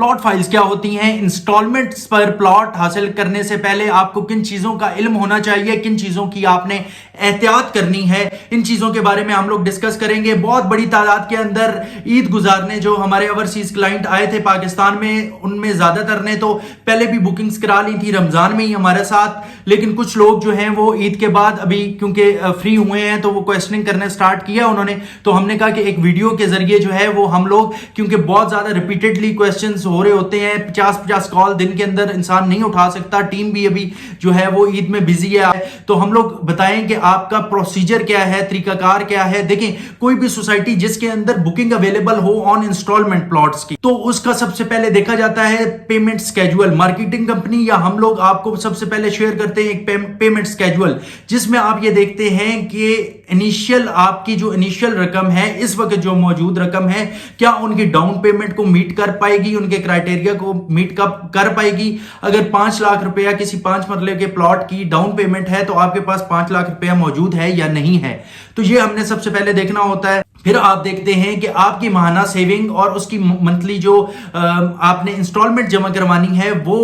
Plot files क्या होती हैं, इंस्टॉलमेंट्स पर प्लॉट हासिल करने से पहले आपको किन चीजों का इल्म होना चाहिए, किन चीजों की आपने एहतियात करनी है, इन चीजों के बारे में हम लोग डिस्कस करेंगे। बहुत बड़ी तादाद के अंदर ईद गुजारने जो हमारे ओवरसीज क्लाइंट आए थे पाकिस्तान में, उनमें ज्यादातर ने तो पहले भी बुकिंग्स करा ली थी रमजान में ही हमारे साथ, लेकिन कुछ लोग जो हैं वो ईद के बाद अभी क्योंकि फ्री हुए हैं तो वो क्वेश्चनिंग करने स्टार्ट किया उन्होंने। तो हमने कहा कि एक वीडियो के जरिए जो है वो हम लोग, क्योंकि बहुत ज्यादा रिपीटेडली क्वेश्चंस हो रहे होते हैं, 50-50 कॉल दिन के अंदर इंसान नहीं उठा सकता, टीम भी अभी जो है वो ईद में बिजी है, तो हम लोग बताएं कि आपका प्रोसीजर क्या है, तरीकाकार क्या है। देखें, कोई भी सोसाइटी जिसके अंदर बुकिंग अवेलेबल हो ऑन इंस्टॉलमेंट प्लॉट्स की, तो उसका सबसे पहले देखा जाता है पेमेंट स्केड्यूल। मार्केटिंग कंपनी या हम लोग आपको सबसे पहले शेयर करते हैं एक पेमेंट स्केड्यूल, जिसमें आप ये देखते हैं कि इनिशियल आपकी जो इनिशियल रकम है, इस वक्त जो मौजूद रकम है, क्या उनकी डाउन पेमेंट को मीट कर पाएगी, उनके क्राइटेरिया को मीट कर पाएगी। अगर 5 लाख रुपया किसी 5 मरले के प्लॉट की डाउन पेमेंट है तो आपके पास 5 लाख रुपया मौजूद है या नहीं है, तो ये हमने सबसे पहले देखना होता है। फिर आप देखते हैं कि आपकी माहाना सेविंग और उसकी मंथली जो आपने इंस्टॉलमेंट जमा करवानी है वो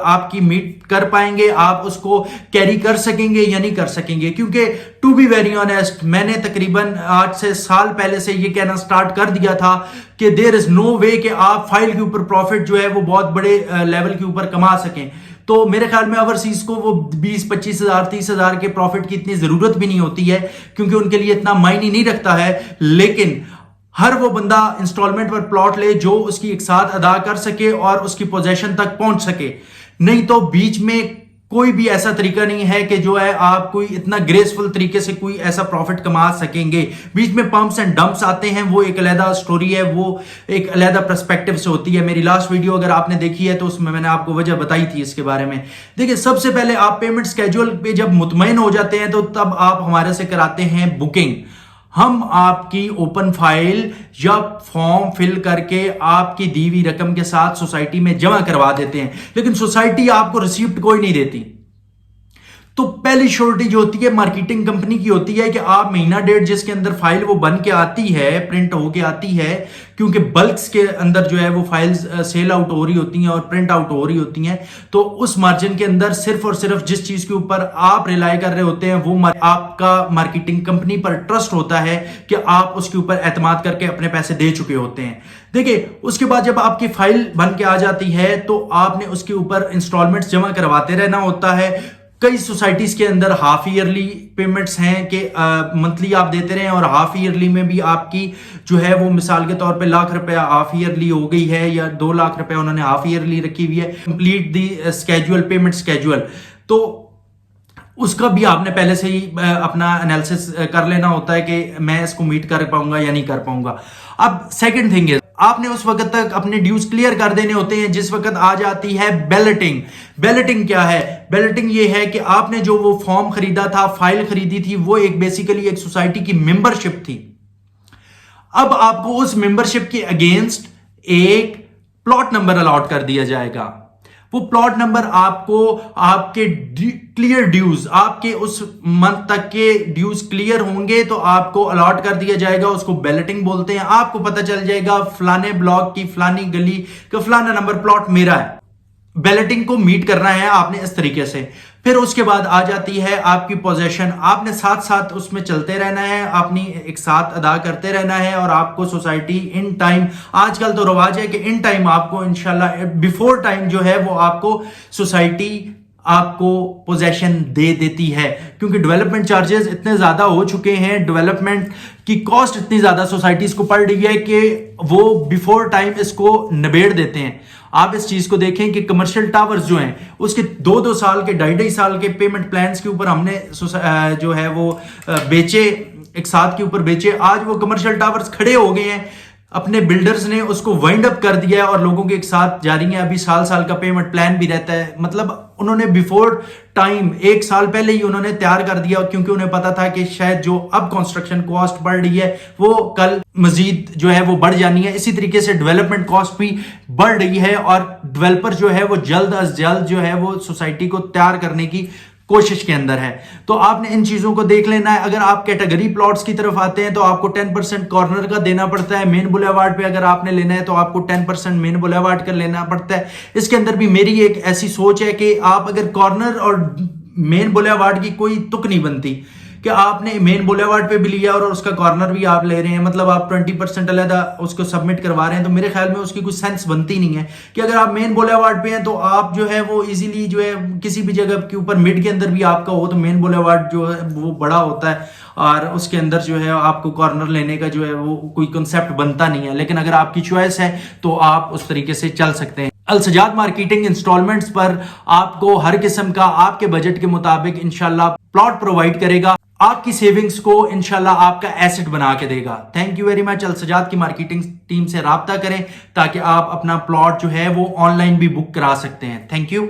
आपकी मीट कर पाएंगे, आप उसको कैरी कर सकेंगे या नहीं कर सकेंगे। क्योंकि टू बी वेरी ऑनेस्ट, मैंने तकरीबन आज से साल पहले से ये कहना स्टार्ट कर दिया था कि देयर इज नो वे कि आप फाइल के ऊपर प्रॉफिट जो है वो बहुत बड़े लेवल के ऊपर कमा सकें। तो मेरे ख्याल में ओवरसीज को वो 20-25 हजार 30 हजार के प्रॉफिट की इतनी जरूरत भी नहीं होती है, क्योंकि उनके लिए इतना मायने नहीं रखता है। लेकिन हर वो बंदा इंस्टॉलमेंट पर प्लॉट ले जो उसकी एक साथ अदा कर सके और उसकी पोजेशन तक पहुंच सके, नहीं तो बीच में कोई भी ऐसा तरीका नहीं है कि जो है आप कोई इतना ग्रेसफुल तरीके से कोई ऐसा प्रॉफिट कमा सकेंगे। बीच में पंप्स एंड डंप्स आते हैं, वो एक अलग स्टोरी है, वो एक अलग पर्सपेक्टिव से होती है। मेरी लास्ट वीडियो अगर आपने देखी है तो उसमें मैंने आपको वजह बताई थी इसके बारे में। देखिए, सबसे पहले आप पेमेंट स्केड्यूल पे जब मुतमईन हो जाते हैं तो तब आप हमारे से कराते हैं बुकिंग। हम आपकी ओपन फाइल या फॉर्म फिल करके आपकी दी हुई रकम के साथ सोसाइटी में जमा करवा देते हैं, लेकिन सोसाइटी आपको रिसीप्ट कोई नहीं देती। तो पहली श्योरिटी जो होती है मार्केटिंग कंपनी की होती है कि आप महीना डेट जिसके अंदर फाइल वो बन के आती है, प्रिंट होके आती है, क्योंकि बल्क्स के अंदर जो है वो फाइल्स सेल आउट हो रही होती हैं और प्रिंट आउट हो रही होती हैं, तो उस मार्जिन के अंदर सिर्फ और सिर्फ जिस चीज के ऊपर आप रिलाई कर रहे होते हैं वो आपका मार्केटिंग कंपनी पर ट्रस्ट होता है कि आप उसके ऊपर एतमाद करके अपने पैसे दे चुके होते हैं। देखिए, उसके बाद जब आपकी फाइल बन के आ जाती है तो आपने उसके ऊपर इंस्टॉलमेंट्स जमा करवाते रहना होता है। कई सोसाइटीज के अंदर हाफ ईयरली पेमेंट्स हैं कि मंथली आप देते रहे, और हाफ ईयरली में भी आपकी जो है वो मिसाल के तौर पे लाख रुपया हाफ ईयरली हो गई है या 2 लाख रुपया उन्होंने हाफ ईयरली रखी हुई है। Complete the schedule, payment schedule, तो उसका भी आपने पहले से ही अपना एनालिसिस कर लेना होता है कि मैं इसको मीट कर पाऊंगा या नहीं कर पाऊंगा। अब सेकंड थिंग है, आपने उस वक्त तक अपने ड्यूज क्लियर कर देने होते हैं जिस वक्त आ जाती है बैलेटिंग। बैलेटिंग क्या है? बैलेटिंग ये है कि आपने जो वो फॉर्म खरीदा था, फाइल खरीदी थी, वो एक बेसिकली एक सोसाइटी की मेंबरशिप थी। अब आपको उस मेंबरशिप के अगेंस्ट एक प्लॉट नंबर अलॉट कर दिया जाएगा। वो प्लॉट नंबर आपको आपके क्लियर ड्यूज, आपके उस मंथ तक के ड्यूज क्लियर होंगे तो आपको अलॉट कर दिया जाएगा। उसको बैलेटिंग बोलते हैं। आपको पता चल जाएगा फलाने ब्लॉक की फलानी गली का फलाना नंबर प्लॉट मेरा है। बैलेटिंग को मीट करना है आपने इस तरीके से। फिर उसके बाद आ जाती है आपकी पोजीशन। आपने साथ साथ उसमें चलते रहना है, अपनी एक साथ अदा करते रहना है, और आपको सोसाइटी इन टाइम, आजकल तो रवाज है कि इन टाइम आपको इंशाल्लाह बिफोर टाइम जो है वो आपको सोसाइटी आपको पोजेशन दे देती है, क्योंकि डेवलपमेंट चार्जेस इतने ज्यादा हो चुके हैं, डेवलपमेंट की कॉस्ट इतनी ज्यादा सोसाइटीज को पड़ रही है कि वो बिफोर टाइम इसको निबेड़ देते हैं। आप इस चीज को देखें कि कमर्शियल टावर्स जो हैं उसके 2-2 साल के 2.5 साल के पेमेंट प्लान्स के ऊपर हमने जो है वो बेचे, एक साथ के ऊपर बेचे। आज वो कमर्शियल टावर्स खड़े हो गए हैं, अपने बिल्डर्स ने उसको वाइंड अप कर दिया है और लोगों के एक साथ जारी है। अभी साल का पेमेंट प्लान भी रहता है, मतलब उन्होंने बिफोर टाइम 1 साल पहले ही उन्होंने तैयार कर दिया, क्योंकि उन्हें पता था कि शायद जो अब कंस्ट्रक्शन कॉस्ट बढ़ रही है वो कल मजीद जो है वो बढ़ जानी है। इसी तरीके से डेवलपमेंट कॉस्ट भी बढ़ रही है और डेवलपर जो है वो जल्द अज जल्द जो है वो सोसाइटी को तैयार करने की कोशिश के अंदर है। तो आपने इन चीजों को देख लेना है। अगर आप कैटेगरी प्लॉट्स की तरफ आते हैं तो आपको 10% कॉर्नर का देना पड़ता है। मेन बुलेवार्ड पे अगर आपने लेना है तो आपको 10% मेन बुलेवार्ड का लेना पड़ता है। इसके अंदर भी मेरी एक ऐसी सोच है कि आप अगर कॉर्नर और मेन बुलेवार्ड की कोई तुक नहीं बनती कि आपने मेन बुलेवार्ड पे भी लिया और उसका कॉर्नर भी आप ले रहे हैं, मतलब आप 20% अलग उसको सबमिट करवा रहे हैं, तो मेरे ख्याल में उसकी कुछ सेंस बनती नहीं है कि अगर आप मेन बुलेवार्ड पे हैं तो आप जो है वो इजीली जो है किसी भी जगह के ऊपर मिड के अंदर भी आपका हो तो मेन बुलेवार्ड जो है वो बड़ा होता है और उसके अंदर जो है आपको कॉर्नर लेने का जो है वो कोई कंसेप्ट बनता नहीं है। लेकिन अगर आपकी चॉइस है तो आप उस तरीके से चल सकते हैं। अल सजाद मार्केटिंग इंस्टॉलमेंट्स पर आपको हर किस्म का आपके बजट के मुताबिक इंशाल्लाह प्लॉट प्रोवाइड करेगा, आपकी सेविंग्स को इंशाल्लाह आपका एसेट बना के देगा। Thank you very much. Al Sajjad की मार्केटिंग टीम से राब्ता करें ताकि आप अपना प्लॉट जो है वो ऑनलाइन भी बुक करा सकते हैं। Thank you.